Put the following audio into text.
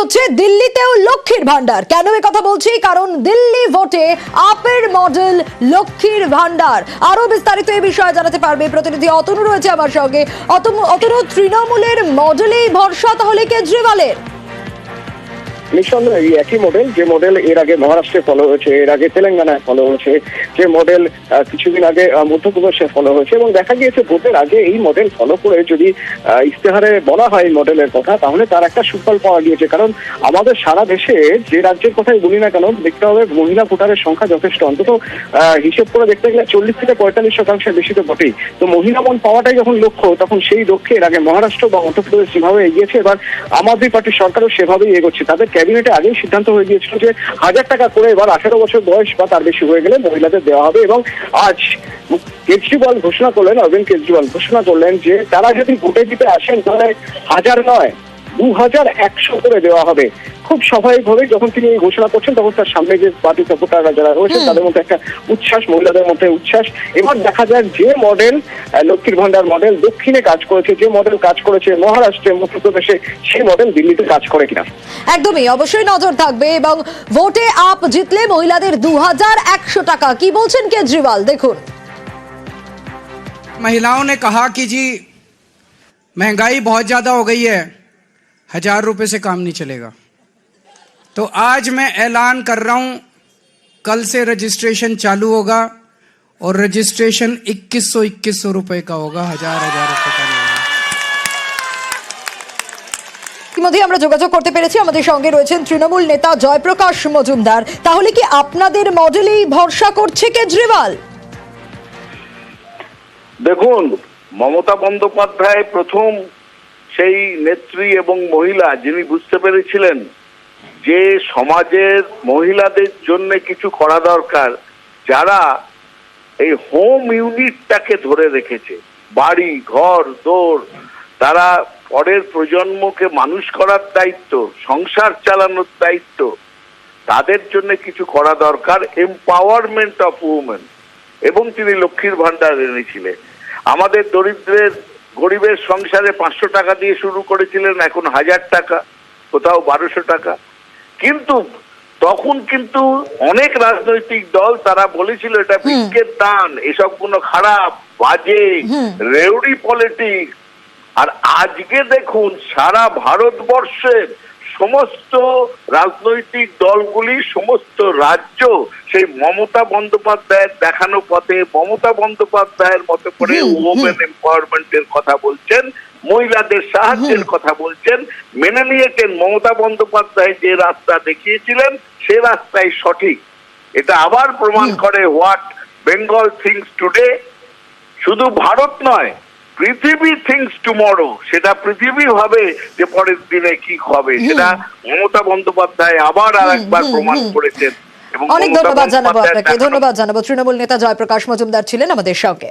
হচ্ছে দিল্লিতেও লক্ষ্মীর ভান্ডার। কেন এই কথা বলছি? কারণ দিল্লি ভোটে আপের মডেল লক্ষ্মীর ভান্ডার। আরো বিস্তারিত এই বিষয়ে জানাতে পারবে প্রতিনিধি অতনু রয়েছে আমার সঙ্গে। অতনু, তৃণমূলের মডেলেই ভরসা তাহলে কেজরিওয়ালের? নিঃসন্দেহে এই একই মডেল, যে মডেল এর আগে মহারাষ্ট্রে ফলো হয়েছে, এর আগে তেলেঙ্গানায় ফলো হয়েছে, যে মডেল কিছুদিন আগে মধ্যপ্রদেশে ফলো হয়েছে। এবং দেখা গিয়েছে ভোটের আগে এই মডেল ফলো করে যদি ইশতেহারে বলা হয় এই মডেলের কথা, তাহলে তার একটা সুফল পাওয়া গিয়েছে। কারণ আমাদের সারা দেশে যে রাজ্যের কথাই বলি না কেন, দেখতে হবে মহিলা ভোটারের সংখ্যা যথেষ্ট। অন্তত হিসেব করে দেখতে গেলে 40 থেকে 45% বেশি তো বটেই। তো মহিলা মন পাওয়াটাই যখন লক্ষ্য, তখন সেই লক্ষ্যে এর আগে মহারাষ্ট্র বা মধ্যপ্রদেশ যেভাবে এগিয়েছে, এবার আম আদমি পার্টির সরকারও সেভাবেই এগোচ্ছে। তাদের ক্যাবিনেটে আগেই সিদ্ধান্ত হয়ে গিয়েছিল যে 1000 টাকা করে এবার 18 বছর বয়স বা তার বেশি হয়ে গেলে মহিলাদের দেওয়া হবে। এবং আজ কেজরিওয়াল ঘোষণা করলেন, অরবিন্দ কেজরিওয়াল ঘোষণা করলেন যে তারা যদি ভোটে দিতে আসেন তাহলে 1000 নয় 2100 করে দেওয়া হবে। খুব স্বাভাবিকভাবে যখন তিনি এই ঘোষণা করছেন, তখন তার সামনে যে পার্টি সাপোর্টাররা যারা রয়েছেন তাদের মধ্যে একটা উচ্ছ্বাস, মহিলাদের মধ্যে উচ্ছ্বাস। এবার দেখা যায় যে মডেল লক্ষ্মীর ভান্ডার মডেল দক্ষিণে কাজ করেছে, যে মডেল কাজ করেছে মহারাষ্ট্রে, মধ্যপ্রদেশে, সেই মডেল দিল্লিতে কাজ করে কিনা। একদমই, অবশ্যই নজর থাকবে। এবং ভোটে আপ জিতলে মহিলাদের 2100 টাকা, কি বলছেন কেজরিওয়াল দেখুন। महिलाओं ने कहा कि जी महंगाई बहुत ज़्यादा हो गई है, 1000 रुपये से काम नहीं चलेगा। तो आज मैं ऐलान कर रहा हूं, कल से रजिस्ट्रेशन चालू होगा और रजिस्ट्रेशन 2100 रुपये का होगा, 1000 रुपये का नहीं होगा। ইতিমধ্যে আমরা যোগাযোগ করতে পেরেছি, আমাদের সঙ্গে রয়েছেন তৃণমূল নেতা জয়প্রকাশ মজুমদার। তাহলে কি আপনাদের মডেলেই ভরসা করছে কেজরিওয়াল? দেখুন, মমতা বন্দ্যোপাধ্যায় প্রথম সেই নেত্রী এবং মহিলা যিনি বুঝতে পেরেছিলেন যে সমাজের মহিলাদের জন্য কিছু করা দরকার, যারা এই হোম ইউনিটটাকে ধরে রেখেছে, বাড়ি ঘর দোর, তারা পরের প্রজন্মকে মানুষ করার দায়িত্ব, সংসার চালানোর দায়িত্ব, তাদের জন্য কিছু করা দরকার, এম্পাওয়ারমেন্ট অফ উমেন। এবং তিনি লক্ষ্মীর ভান্ডার এনেছিলেন। আমাদের দরিদ্রের গরিবের সংসারে 500 টাকা দিয়ে শুরু করেছিলেন, এখন 1000 টাকা, কোথাও 1200 টাকা। কিন্তু তখন কিন্তু অনেক রাজনৈতিক দল তারা বলেছিল এটা ভিক্ষের দান, এসব কোনো খারাপ বাজে রেউড়ি পলিটিক্স। আর আজকে দেখুন সারা ভারতবর্ষের সমস্ত রাজনৈতিক দলগুলি, সমস্ত রাজ্য সেই মমতা বন্দ্যোপাধ্যায়ের দেখানো পথে, মমতা বন্দ্যোপাধ্যায়ের মতো করে ওমেন এম্পাওয়ারমেন্টের কথা বলছেন, মহিলাদের সাহায্যের কথা বলছেন, মেনে নিয়েছেন মমতা বন্দ্যোপাধ্যায় যে রাস্তা দেখিয়েছিলেন সে রাস্তাই সঠিক। এটা আবার প্রমাণ করে হোয়াট বেঙ্গল থিংস টুডে। শুধু ভারত নয়, পৃথিবী থিংস টুমরো। সেটা পৃথিবী ভাবে যে পরের দিনে কি হবে, সেটা মমতা বন্দ্যোপাধ্যায় আবার আরেকবার প্রমাণ করেছেন। অনেক ধন্যবাদ জানাবো আপনাকে, ধন্যবাদ জানাবো। তৃণমূল নেতা জয়প্রকাশ মজুমদার ছিলেন আমাদের সঙ্গে।